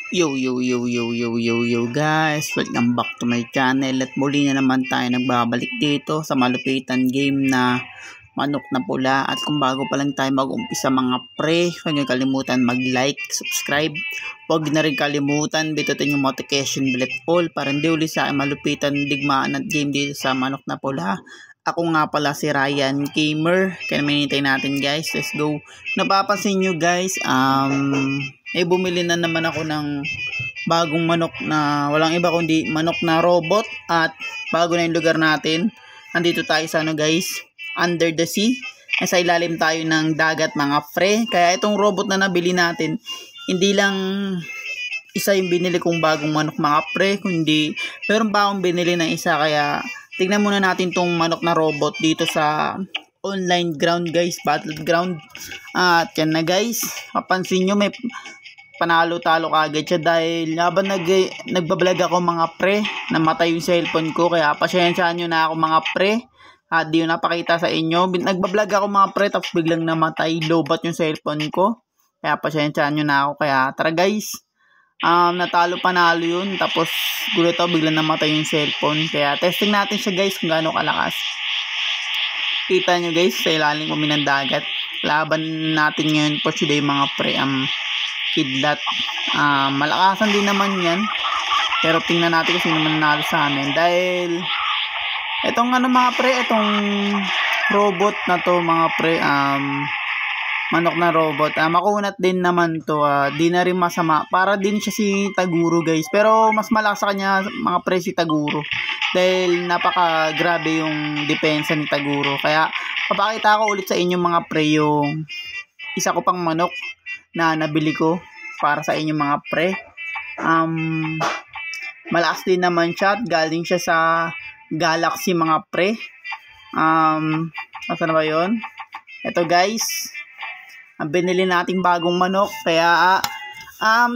Yo guys, welcome back to my channel at muli na naman tayo nagbabalik dito sa malupitan game na Manok na Pula. At kung bago pa lang tayo mag-umpisa mga pre, huwag niyo kalimutan mag-like, subscribe, huwag na rin kalimutan bitutin yung notification bell all para hindi uli sa malupitan digmaan at game dito sa Manok na Pula. Ako nga pala si Ryan Gamer. Kaya minintay natin guys, let's go. Napapansin nyo guys, bumili na naman ako ng bagong manok na walang iba kundi manok na robot. At bago na yung lugar natin, nandito tayo sa guys, under the sea. Nasa ilalim tayo ng dagat mga pre. Kaya itong robot na nabili natin, hindi lang isa yung binili kong bagong manok mga pre, kundi meron pa akong binili ng isa. Kaya tignan muna natin tong manok na robot dito sa online ground guys, battleground. At yan na guys, mapansin nyo may panalo-talo kagad siya dahil habang nagbablog ako mga pre, namatay yung cellphone ko. Kaya pasyensyahan nyo na ako mga pre at di yung napakita sa inyo. Nagbablog ako mga pre tapos biglang namatay, lobat yung cellphone ko. Kaya pasyensyahan nyo na ako. Kaya tara guys, natalo panalo yun tapos gulo to, biglang namatay yung cellphone. Kaya testing natin siya guys kung gaano kalakas. Kita nyo guys, sa ilalim kami ng dagat. Laban natin ngayon po today mga pre, kidlat. Malakasan din naman yan, pero tingnan natin kung sino mananalo sa amin. Dahil etong mga pre, itong robot na to mga pre, manok na robot, makunat din naman to. Di na rin masama, para din siya si Taguro guys, pero mas malakas sa kanya mga pre si Taguro dahil napaka grabe yung depensa ni Taguro. Kaya papakita ko ulit sa inyo mga pre yung isa ko pang manok na nabili ko para sa inyo mga pre. Malakas din naman siya, galing siya sa Galaxy mga pre. Nasaan na ba yun? Ito guys, ang binili nating bagong manok. Kaya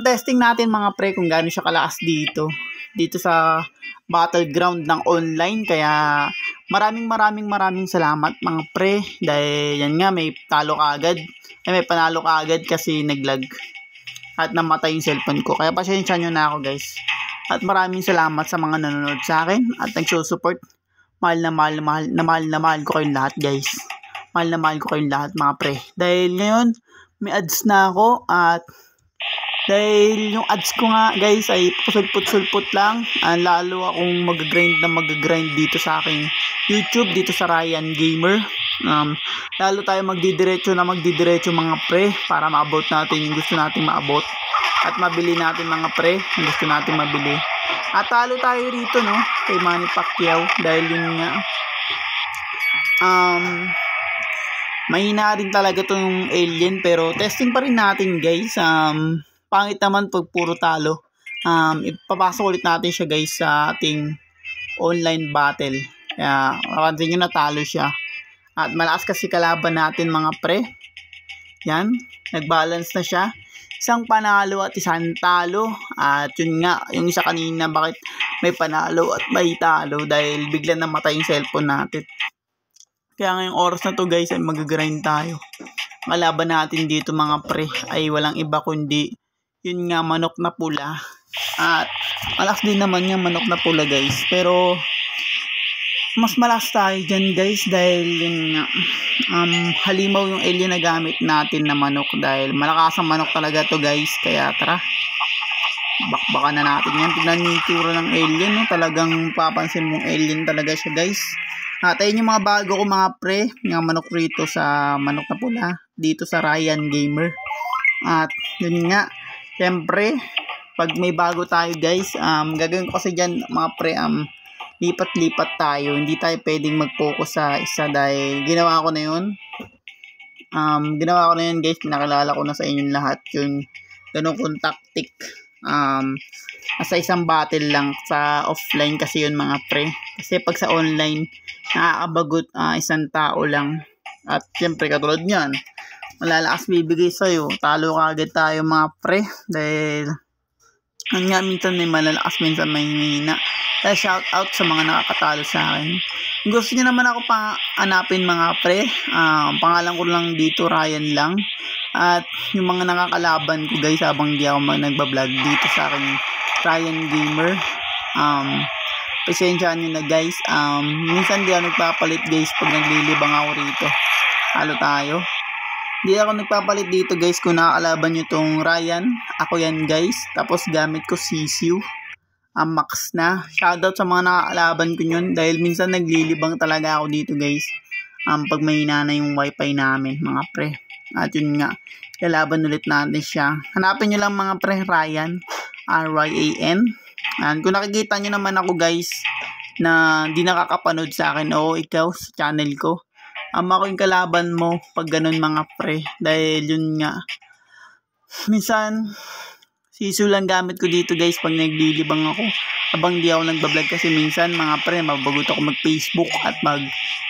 testing natin mga pre kung gaano siya kalakas dito sa battleground ng online. Kaya maraming salamat mga pre, dahil yan nga, may talo kaagad, may panalo kaagad kasi naglag at namatay yung cellphone ko. Kaya pasensya nyo na ako guys, at maraming salamat sa mga nanonood sa akin at nagsusupport. Mahal ko kayong lahat guys. Mahal ko kayong lahat mga pre, dahil ngayon may ads na ako. At dahil yung ads ko nga guys ay sulput lang, lalo akong mag-grind dito sa aking YouTube, dito sa Ryan Gamer. Lalo tayo magdidiretso mga pre, para maabot natin yung gusto nating maabot at mabili natin mga pre yung gusto nating mabili. At talo tayo rito kay Manny Pacquiao, dahil yun nga, mahina rin talaga tong alien, pero testing pa rin natin guys. Pangit naman pag puro talo. Ipapasok ulit natin siya guys sa ating online battle. Kaya mapansin nyo natalo siya. At malakas kasi kalaban natin mga pre. Yan, nagbalance na siya. Isang panalo at isang talo. At yun nga, yung isa kanina, bakit may panalo at may talo? Dahil biglang namatay yung cellphone natin. Kaya ngayong oras na to guys ay mag-grind tayo. Kalaban natin dito mga pre ay walang iba kundi yun nga, Manok na Pula. At malakas din naman yung Manok na Pula guys, pero mas malakas tayo dyan guys, dahil yun nga, halimaw yung alien na gamit natin na manok, dahil malakas ang manok talaga to guys. Kaya tara, bakbakan na natin yan. Tignan yung itsura ng alien, talagang papansin mong alien talaga siya guys. At ayun yung mga bago ko mga pre, yung manok rito sa Manok na Pula, dito sa Ryan Gamer. At yun nga, siyempre pag may bago tayo guys, gagawin ko kasi dyan mga pre, lipat-lipat tayo. Hindi tayo pwedeng mag-focus sa isa, dahil ginawa ko na yun. Guys, pinakilala ko na sa inyong lahat yung ganun kong tactic. Sa isang battle lang, sa offline kasi yun mga pre. Kasi pag sa online, nakakabagot isang tao lang. At siyempre katulad nyan, malalakas bibigay sa'yo, talo kagad tayo mga pre. Dahil nga, minsan may malalakas, minsan may hina. Kaya shout out sa mga nakakatalo sa akin. Kung gusto nyo naman ako hanapin mga pre, pangalan ko lang dito Ryan lang. At yung mga nakakalaban ko guys habang di ako nagbablog dito sa aking Ryan Gamer, pasensyahan nyo na guys. Minsan di ako nagpapalit guys pag naglilibang ako rito. Halo tayo. Di ako nagpapalit dito guys kung nakakalaban nyo tong Ryan. Ako yan guys. Tapos gamit ko Sisiu. Max na. Shoutout sa mga nakakalaban ko yun. Dahil minsan naglilibang talaga ako dito guys. Pag mahina na yung wifi namin mga pre. At yun nga. Lalaban ulit natin siya. Hanapin nyo lang mga pre Ryan. R-Y-A-N. And kung nakikita nyo naman ako guys na di nakakapanood sa akin o ikaw sa channel ko, ako yung kalaban mo pag ganun mga pre. Dahil yun nga, minsan Sisiu lang gamit ko dito guys pag naglilibang ako habang di ako nagbablog. Kasi minsan mga pre, mabagot ako mag Facebook at mag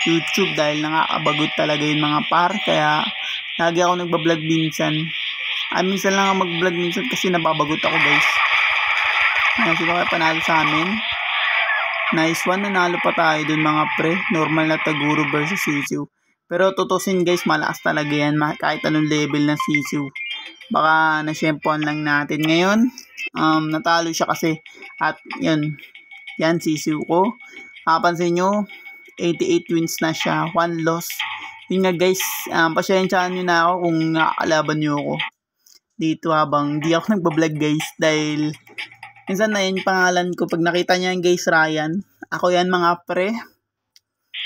YouTube dahil nakakabagot talaga yun mga par. Kaya lagi ako nagbablog minsan. Minsan lang ako magblog minsan kasi nababagot ako guys. Sino kaya panalo sa amin? Nice one, nanalo pa tayo dun mga pre. Normal na Taguro versus Sisiu. Pero tutusin guys, malakas talaga yan kahit anong level ng Sisiu. Baka nasyempoan lang natin ngayon. Natalo siya kasi. At yun, yan Sisiu ko. Pansin nyo, 88 wins na siya, 1 loss. Yun nga guys, pasyensyahan nyo na ako kung nakakalaban nyo ako dito habang di ako nagbablog guys. Dahil minsan na yun pangalan ko. Pag nakita niya yung guys Ryan, ako yan mga pre.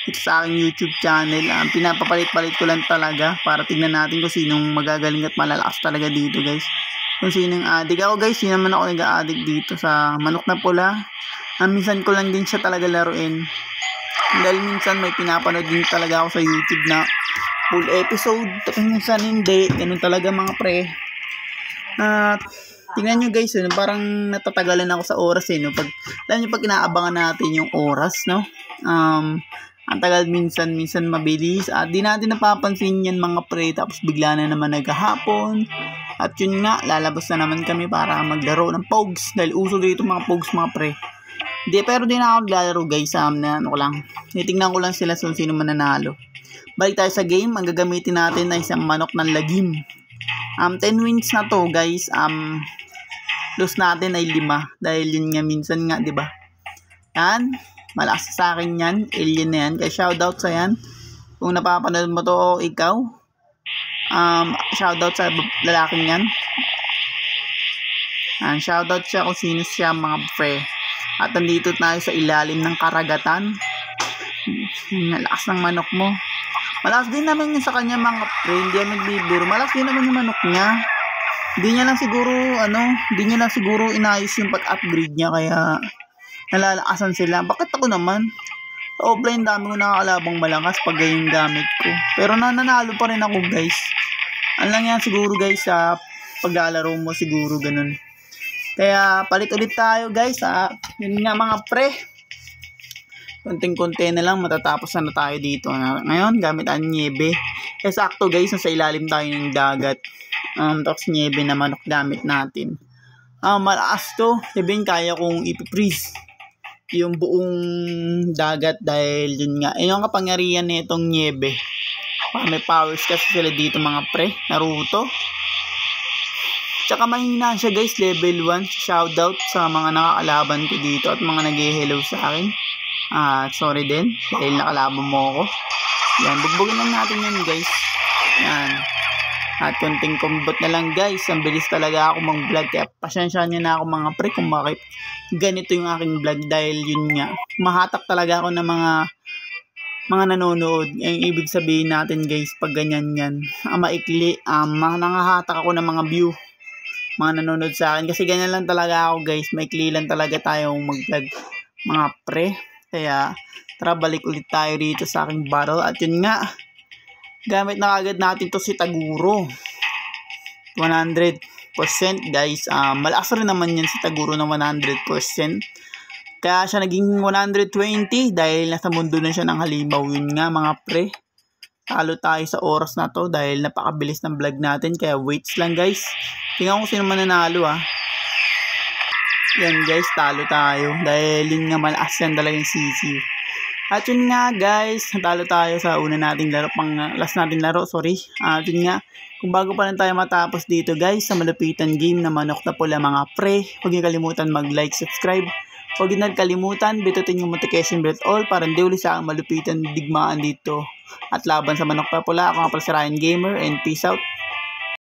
Ito sa aking YouTube channel. Pinapapalit-palit ko lang talaga para tignan natin kung sinong magagaling at malalakas talaga dito guys. Kung sinong addict ako guys. Hindi naman ako nag-addict dito sa manok na pula. Minsan ko lang din siya talaga laruin. Dahil minsan may pinapanood din talaga ako sa YouTube na full episode. Tapos minsan hindi. Ganun talaga mga pre. Tingnan nyo guys, parang natatagalan ako sa oras no. Alam nyo pag inaabangan natin yung oras, no? Ang tagal minsan mabilis. At di natin napapansin yan mga pre. Tapos bigla na naman naghahapon. At yun nga, lalabas na naman kami para maglaro ng Pogs. Dahil uso dito mga Pogs mga pre. Pero di na ako naglalaro guys. Titignan ko lang sila kung sino mananalo. Balik tayo sa game. Ang gagamitin natin ay isang manok ng lagim. 10 wins na to guys. Loss natin ay 5. Dahil yun nga minsan nga, di ba? Yan. Malakas sa akin yan. Alien na yan. Kaya shoutout sa yan. Kung napapanood mo to o ikaw. Shoutout sa lalaking yan. Shoutout siya kung sino siya mga pre. At nandito tayo sa ilalim ng karagatan. Malakas ng manok mo. Malakas din naman yun sa kanya mga pre. Hindi yan nagbibiro. Malakas din naman yung manok niya. Hindi niya lang siguro inayos yung pag-upgrade niya kaya nalalakasan sila. Bakit ako naman? Sa offline dami ko nakakalabang malakas pag yung gamit ko. Pero nananalo pa rin ako guys. Ano lang yan siguro guys sa paglalaro mo siguro ganun. Kaya palit ulit tayo guys. Yun nga mga pre. Konting-konti na lang matatapos na tayo dito. Ngayon gamit ang niebe. Sakto guys, nasa ilalim tayo ng dagat. Tapos niebe na manok gamit natin. Malakas to. Sabihin kaya kong ipiprease yung buong dagat dahil yun nga. Yung kapangyarihan nitong niebe. May powers kasi sila dito mga pre. Naruto. Tsaka mahina siya guys, level 1. Shoutout sa mga nakakalaban ko dito at mga nag-hello sa akin. Sorry din dahil nakalaban mo ako. Yan, bugbugin lang natin yan guys. Yan. At konting combat na lang guys. Ang bilis talaga ako mag-vlog. Kaya pasyensyahan nyo na ako mga pre kung bakit ganito yung aking vlog. Dahil yun nga, mahatak talaga ako ng mga nanonood. Yung ibig sabihin natin guys pag ganyan yan. Maikli. Nangahatak ako ng mga view. Mga nanonood sa akin. Kasi ganyan lang talaga ako guys. Maikli lang talaga tayo mag-vlog mga pre. Kaya tara balik ulit tayo dito sa aking battle. At yun nga, gamit na agad natin to si Taguro. 100% guys. Malakas rin naman yan si Taguro na 100%. Kaya siya naging 120 dahil nasa mundo na siya ng halimaw. Yun nga mga pre. Talo tayo sa oras na to dahil napakabilis ng vlog natin. Kaya waits lang guys. Tingnan ko sino mananalo Yan guys, talo tayo. Dahil yun nga malakas yan talagang Sisiu. At yun nga guys, natalo tayo sa una nating laro, last nating laro, sorry. At yun nga, kung bago pa lang tayo matapos dito guys, sa malupitan game na manok na pula mga pre, huwag niyo kalimutan mag-like, subscribe. Huwag niyo kalimutan, bitutin yung notification bell all para hindi ulit sa malupitan digmaan dito. At laban sa manok na pula, ako nga pala si Ryan Gamer and peace out.